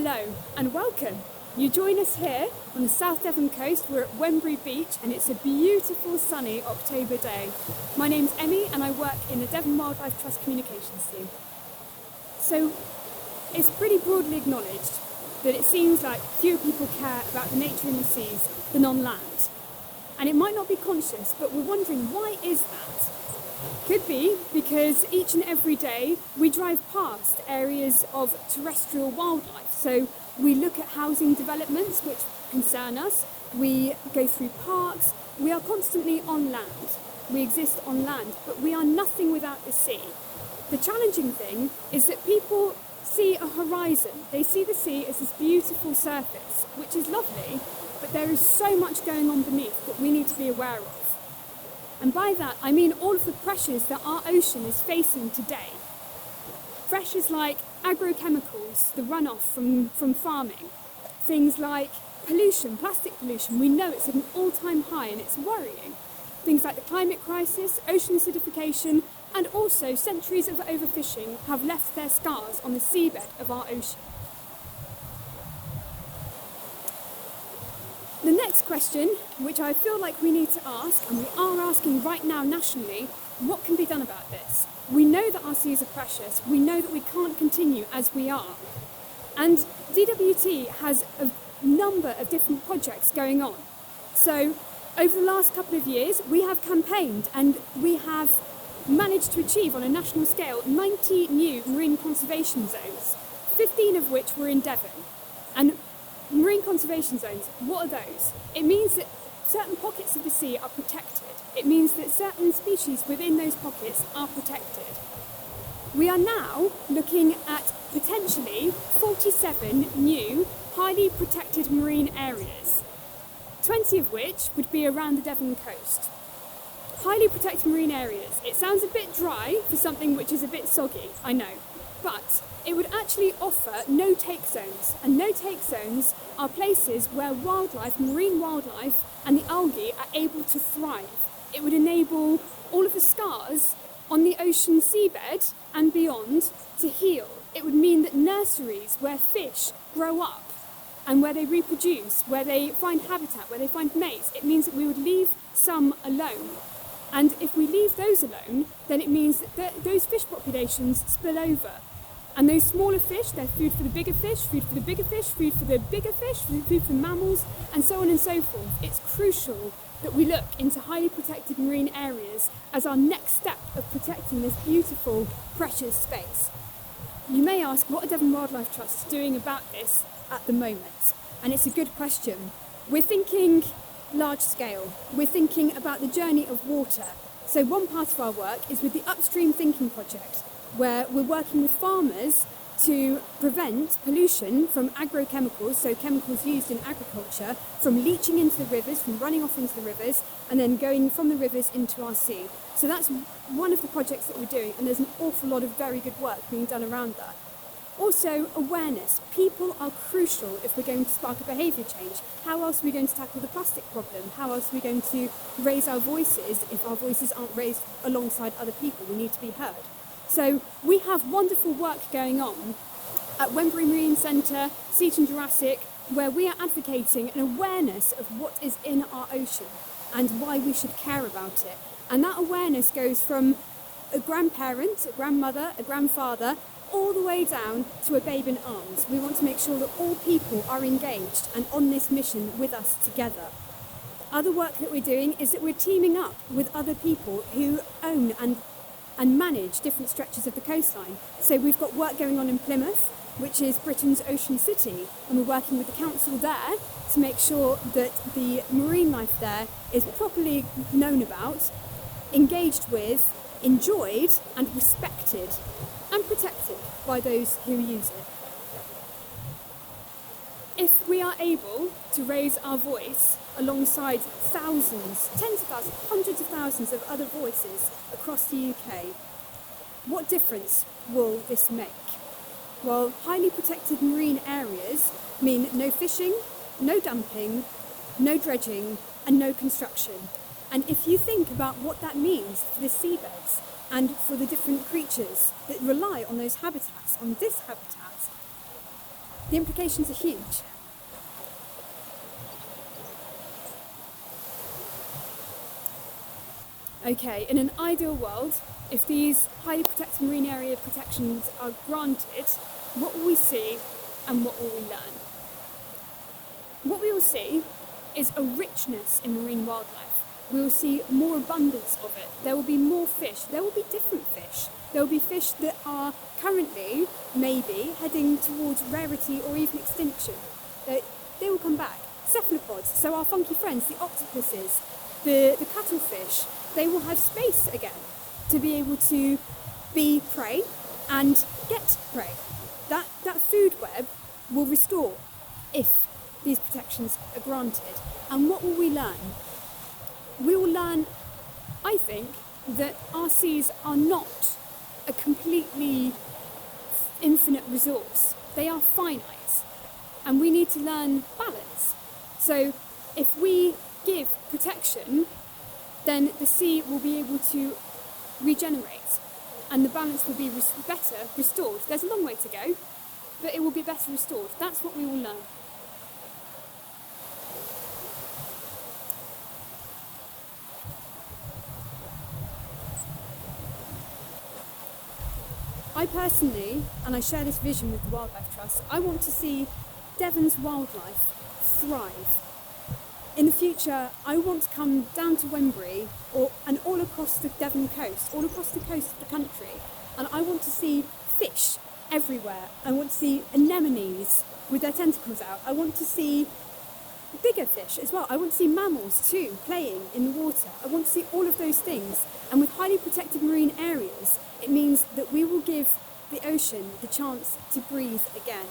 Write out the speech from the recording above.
Hello and welcome. You join us here on the South Devon coast. We're at Wembury Beach and it's a beautiful sunny October day. My name's Emmy and I work in the Devon Wildlife Trust communications team. So it's pretty broadly acknowledged that it seems like fewer people care about the nature in the seas than on land. And it might not be conscious, but we're wondering, why is that? Could be because each and every day we drive past areas of terrestrial wildlife. So we look at housing developments which concern us, we go through parks, we are constantly on land. We exist on land, but we are nothing without the sea. The challenging thing is that people see a horizon. They see the sea as this beautiful surface, which is lovely, but there is so much going on beneath that we need to be aware of. And by that, I mean all of the pressures that our ocean is facing today. Pressures like agrochemicals, the runoff from farming. Things like pollution, plastic pollution. We know it's at an all-time high and it's worrying. Things like the climate crisis, ocean acidification, and also centuries of overfishing have left their scars on the seabed of our ocean. The next question, which I feel like we need to ask, and we are asking right now nationally, what can be done about this? We know that our seas are precious. We know that we can't continue as we are. And DWT has a number of different projects going on. So over the last couple of years, we have campaigned and we have managed to achieve on a national scale 90 new marine conservation zones, 15 of which were in Devon. And marine conservation zones, what are those? It means that certain pockets of the sea are protected. It means that certain species within those pockets are protected. We are now looking at potentially 47 new highly protected marine areas, 20 of which would be around the Devon coast. Highly protected marine areas. It sounds a bit dry for something which is a bit soggy, I know, but it would actually offer no-take zones, and no-take zones are places where wildlife, marine wildlife, and the algae are able to thrive. It would enable all of the scars on the ocean seabed and beyond to heal. It would mean that nurseries where fish grow up and where they reproduce, where they find habitat, where they find mates, it means that we would leave some alone. And if we leave those alone, then it means that those fish populations spill over. And those smaller fish, they're food for the bigger fish, food for the bigger fish, food for the bigger fish, food for mammals, and so on and so forth. It's crucial that we look into highly protected marine areas as our next step of protecting this beautiful, precious space. You may ask, what are Devon Wildlife Trust doing about this at the moment? And it's a good question. We're thinking large scale. We're thinking about the journey of water. So one part of our work is with the Upstream Thinking Project, where we're working with farmers to prevent pollution from agrochemicals, so chemicals used in agriculture, from leaching into the rivers, from running off into the rivers, and then going from the rivers into our sea. So that's one of the projects that we're doing, and there's an awful lot of very good work being done around that. Also, awareness. People are crucial if we're going to spark a behaviour change. How else are we going to tackle the plastic problem? How else are we going to raise our voices if our voices aren't raised alongside other people? We need to be heard. So we have wonderful work going on at Wembury Marine Centre, Seaton Jurassic, where we are advocating an awareness of what is in our ocean and why we should care about it. And that awareness goes from a grandparent, a grandmother, a grandfather, all the way down to a babe in arms. We want to make sure that all people are engaged and on this mission with us together. Other work that we're doing is that we're teaming up with other people who own and manage different stretches of the coastline. So we've got work going on in Plymouth, which is Britain's ocean city, and we're working with the council there to make sure that the marine life there is properly known about, engaged with, enjoyed and respected and protected by those who use it. If we are able to raise our voice alongside thousands, tens of thousands, hundreds of thousands of other voices across the UK, what difference will this make? Well, highly protected marine areas mean no fishing, no dumping, no dredging, and no construction. And if you think about what that means for the seabeds and for the different creatures that rely on those habitats, on this habitat, The implications are huge. Okay, in an ideal world, if these highly protected marine area protections are granted, what will we see and what will we learn? What we will see is a richness in marine wildlife. We will see more abundance of it. There will be more fish. There will be different fish. There will be fish that are currently, maybe, heading towards rarity or even extinction. They will come back. Cephalopods, so our funky friends, the octopuses, the cuttlefish, they will have space again to be able to be prey and get prey. That food web will restore if these protections are granted. And what will we learn? We will learn, I think, that our seas are not a completely infinite resource. They are finite, and we need to learn balance. So if we give protection, then the sea will be able to regenerate and the balance will be better restored. There's a long way to go, but it will be better restored. That's what we will learn. I personally, and I share this vision with the Wildlife Trust, I want to see Devon's wildlife thrive. In the future, I want to come down to Wembury and all across the Devon coast, all across the coast of the country, and I want to see fish everywhere. I want to see anemones with their tentacles out. I want to see bigger fish as well. I want to see mammals too, playing in the water. I want to see all of those things. And with highly protected marine areas, it means that we will give the ocean the chance to breathe again.